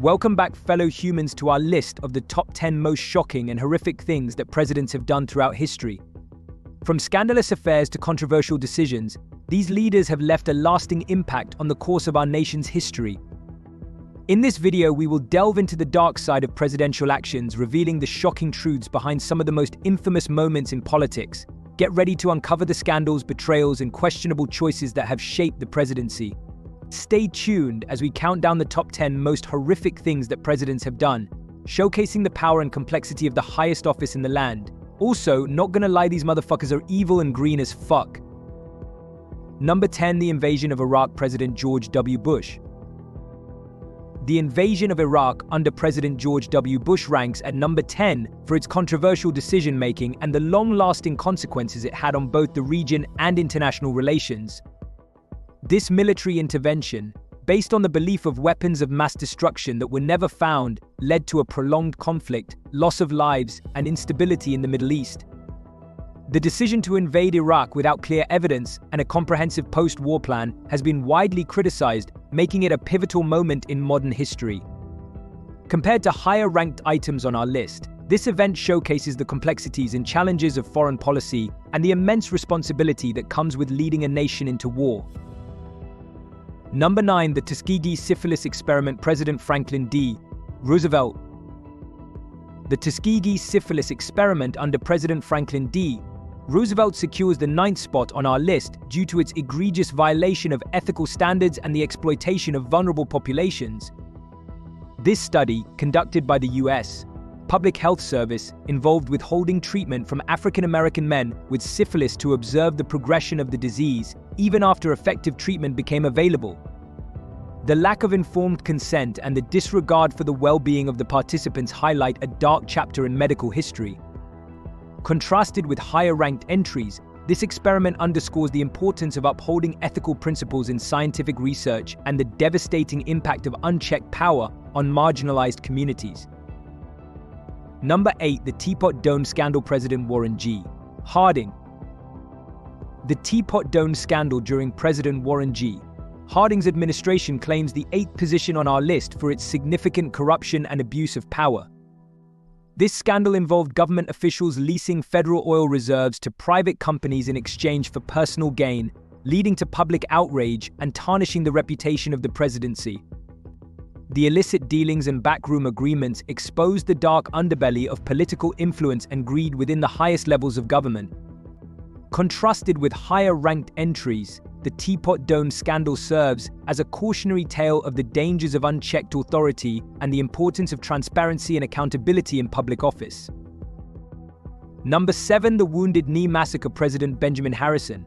Welcome back, fellow humans, to our list of the top 10 most shocking and horrific things that presidents have done throughout history. From scandalous affairs to controversial decisions, these leaders have left a lasting impact on the course of our nation's history. In this video, we will delve into the dark side of presidential actions, revealing the shocking truths behind some of the most infamous moments in politics. Get ready to uncover the scandals, betrayals, and questionable choices that have shaped the presidency. Stay tuned as we count down the top 10 most horrific things that presidents have done, showcasing the power and complexity of the highest office in the land. Also, not gonna lie, these motherfuckers are evil and green as fuck. Number 10, the invasion of Iraq, President George W. Bush. The invasion of Iraq under President George W. Bush ranks at number 10 for its controversial decision-making and the long-lasting consequences it had on both the region and international relations. This military intervention, based on the belief of weapons of mass destruction that were never found, led to a prolonged conflict, loss of lives, and instability in the Middle East. The decision to invade Iraq without clear evidence and a comprehensive post-war plan has been widely criticized, making it a pivotal moment in modern history. Compared to higher-ranked items on our list, this event showcases the complexities and challenges of foreign policy and the immense responsibility that comes with leading a nation into war. Number 9, the Tuskegee Syphilis experiment, President Franklin D. Roosevelt. The Tuskegee Syphilis experiment under President Franklin D. Roosevelt secures the 9th spot on our list due to its egregious violation of ethical standards and the exploitation of vulnerable populations. This study, conducted by the U.S. Public Health Service, involved withholding treatment from African American men with syphilis to observe the progression of the disease, even after effective treatment became available. The lack of informed consent and the disregard for the well-being of the participants highlight a dark chapter in medical history. Contrasted with higher-ranked entries, this experiment underscores the importance of upholding ethical principles in scientific research and the devastating impact of unchecked power on marginalized communities. Number 8, the Teapot Dome scandal, President Warren G. Harding. The Teapot Dome scandal during President Warren G. Harding's administration claims the 8th position on our list for its significant corruption and abuse of power. This scandal involved government officials leasing federal oil reserves to private companies in exchange for personal gain, leading to public outrage and tarnishing the reputation of the presidency. The illicit dealings and backroom agreements exposed the dark underbelly of political influence and greed within the highest levels of government. Contrasted with higher-ranked entries, the Teapot Dome scandal serves as a cautionary tale of the dangers of unchecked authority and the importance of transparency and accountability in public office. Number 7, the Wounded Knee Massacre, President Benjamin Harrison.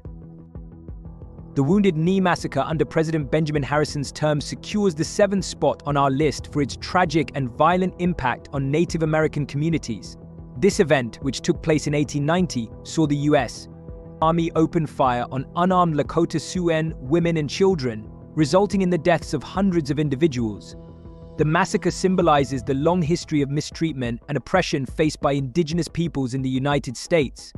The Wounded Knee Massacre under President Benjamin Harrison's term secures the 7th spot on our list for its tragic and violent impact on Native American communities. This event, which took place in 1890, saw the U.S. Army open fire on unarmed Lakota Sioux women and children, resulting in the deaths of hundreds of individuals. The massacre symbolizes the long history of mistreatment and oppression faced by indigenous peoples in the United States.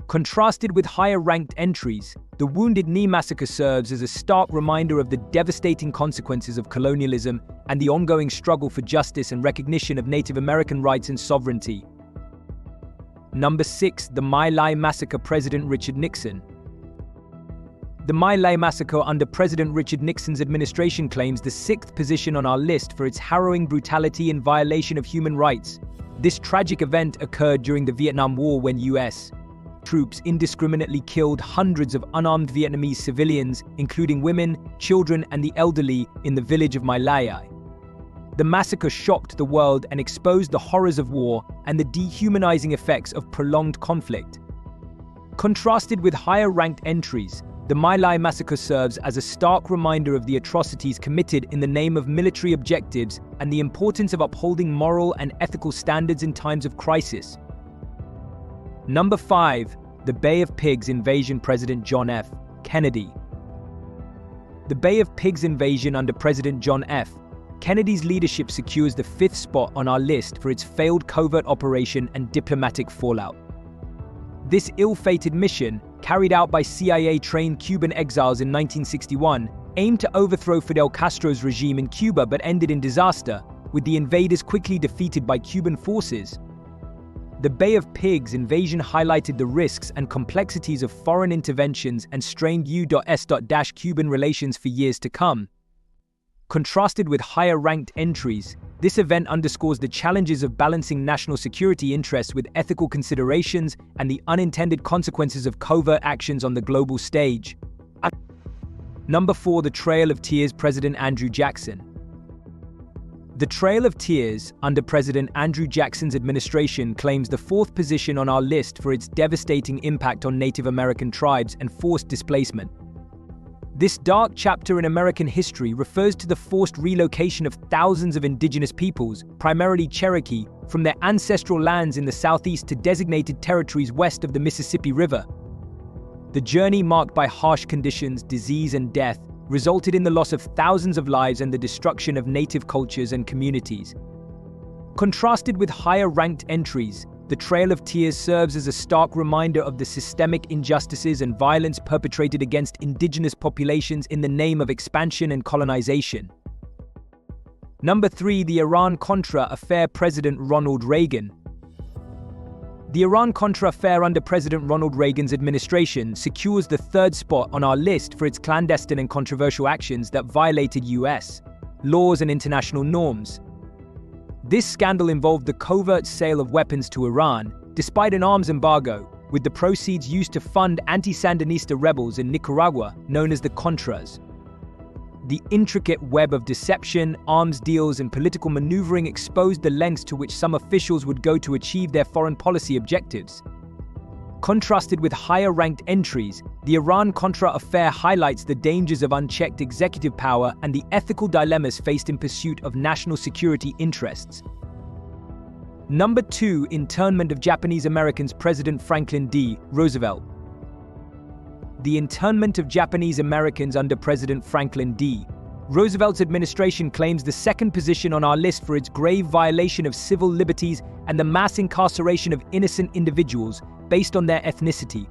Contrasted with higher-ranked entries, the Wounded Knee Massacre serves as a stark reminder of the devastating consequences of colonialism and the ongoing struggle for justice and recognition of Native American rights and sovereignty. Number 6, the My Lai Massacre, President Richard Nixon. The My Lai Massacre under President Richard Nixon's administration claims the 6th position on our list for its harrowing brutality and violation of human rights. This tragic event occurred during the Vietnam War when U.S. troops indiscriminately killed hundreds of unarmed Vietnamese civilians, including women, children, and the elderly, in the village of My Lai. The massacre shocked the world and exposed the horrors of war and the dehumanizing effects of prolonged conflict. Contrasted with higher-ranked entries, the My Lai Massacre serves as a stark reminder of the atrocities committed in the name of military objectives and the importance of upholding moral and ethical standards in times of crisis. Number 5, the Bay of Pigs invasion, President John F. Kennedy. The Bay of Pigs invasion under President John F. Kennedy's leadership secures the 5th spot on our list for its failed covert operation and diplomatic fallout. This ill-fated mission, carried out by CIA-trained Cuban exiles in 1961, aimed to overthrow Fidel Castro's regime in Cuba but ended in disaster, with the invaders quickly defeated by Cuban forces. The Bay of Pigs invasion highlighted the risks and complexities of foreign interventions and strained U.S.-Cuban relations for years to come. Contrasted with higher-ranked entries, this event underscores the challenges of balancing national security interests with ethical considerations and the unintended consequences of covert actions on the global stage. Number 4. The Trail of Tears. President Andrew Jackson. The Trail of Tears, under President Andrew Jackson's administration, claims the 4th position on our list for its devastating impact on Native American tribes and forced displacement. This dark chapter in American history refers to the forced relocation of thousands of indigenous peoples, primarily Cherokee, from their ancestral lands in the southeast to designated territories west of the Mississippi River. The journey, marked by harsh conditions, disease, and death, resulted in the loss of thousands of lives and the destruction of native cultures and communities. Contrasted with higher-ranked entries, the Trail of Tears serves as a stark reminder of the systemic injustices and violence perpetrated against indigenous populations in the name of expansion and colonization. Number 3. The Iran-Contra affair. President Ronald Reagan. The Iran-Contra affair under President Ronald Reagan's administration secures the 3rd spot on our list for its clandestine and controversial actions that violated U.S. laws and international norms. This scandal involved the covert sale of weapons to Iran, despite an arms embargo, with the proceeds used to fund anti-Sandinista rebels in Nicaragua known as the Contras. The intricate web of deception, arms deals, and political maneuvering exposed the lengths to which some officials would go to achieve their foreign policy objectives. Contrasted with higher-ranked entries, the Iran-Contra affair highlights the dangers of unchecked executive power and the ethical dilemmas faced in pursuit of national security interests. Number 2. Internment of Japanese Americans. President Franklin D. Roosevelt. The internment of Japanese Americans under President Franklin D. Roosevelt's administration claims the 2nd position on our list for its grave violation of civil liberties and the mass incarceration of innocent individuals based on their ethnicity.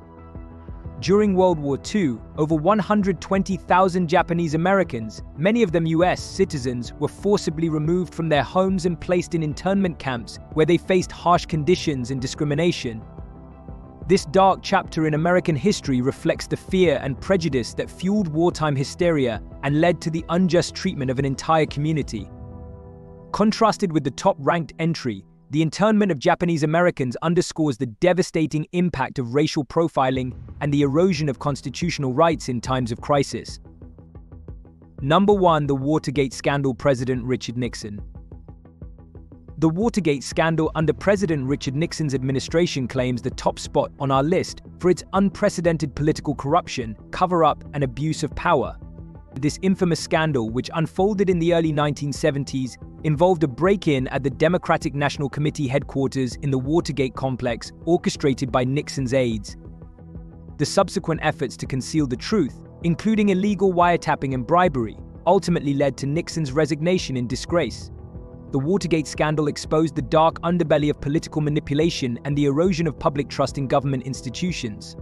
During World War II, over 120,000 Japanese Americans, many of them U.S. citizens, were forcibly removed from their homes and placed in internment camps where they faced harsh conditions and discrimination. This dark chapter in American history reflects the fear and prejudice that fueled wartime hysteria and led to the unjust treatment of an entire community. Contrasted with the top-ranked entry, the internment of Japanese Americans underscores the devastating impact of racial profiling and the erosion of constitutional rights in times of crisis. Number 1. The Watergate Scandal. President Richard Nixon. The Watergate scandal under President Richard Nixon's administration claims the top spot on our list for its unprecedented political corruption, cover-up, and abuse of power. This infamous scandal, which unfolded in the early 1970s, involved a break-in at the Democratic National Committee headquarters in the Watergate complex, orchestrated by Nixon's aides. The subsequent efforts to conceal the truth, including illegal wiretapping and bribery, ultimately led to Nixon's resignation in disgrace. The Watergate scandal exposed the dark underbelly of political manipulation and the erosion of public trust in government institutions.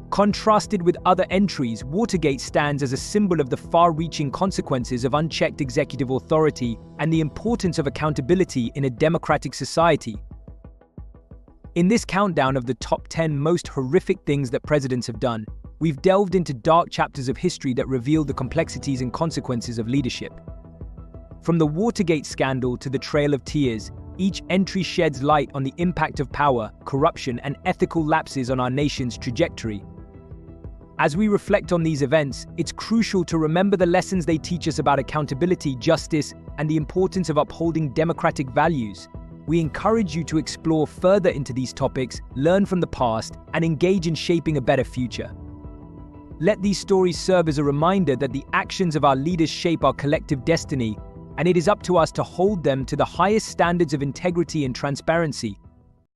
Contrasted with other entries, Watergate stands as a symbol of the far-reaching consequences of unchecked executive authority and the importance of accountability in a democratic society. In this countdown of the top 10 most horrific things that presidents have done, we've delved into dark chapters of history that reveal the complexities and consequences of leadership. From the Watergate scandal to the Trail of Tears, each entry sheds light on the impact of power, corruption, and ethical lapses on our nation's trajectory. As we reflect on these events, it's crucial to remember the lessons they teach us about accountability, justice, and the importance of upholding democratic values. We encourage you to explore further into these topics, learn from the past, and engage in shaping a better future. Let these stories serve as a reminder that the actions of our leaders shape our collective destiny, and it is up to us to hold them to the highest standards of integrity and transparency.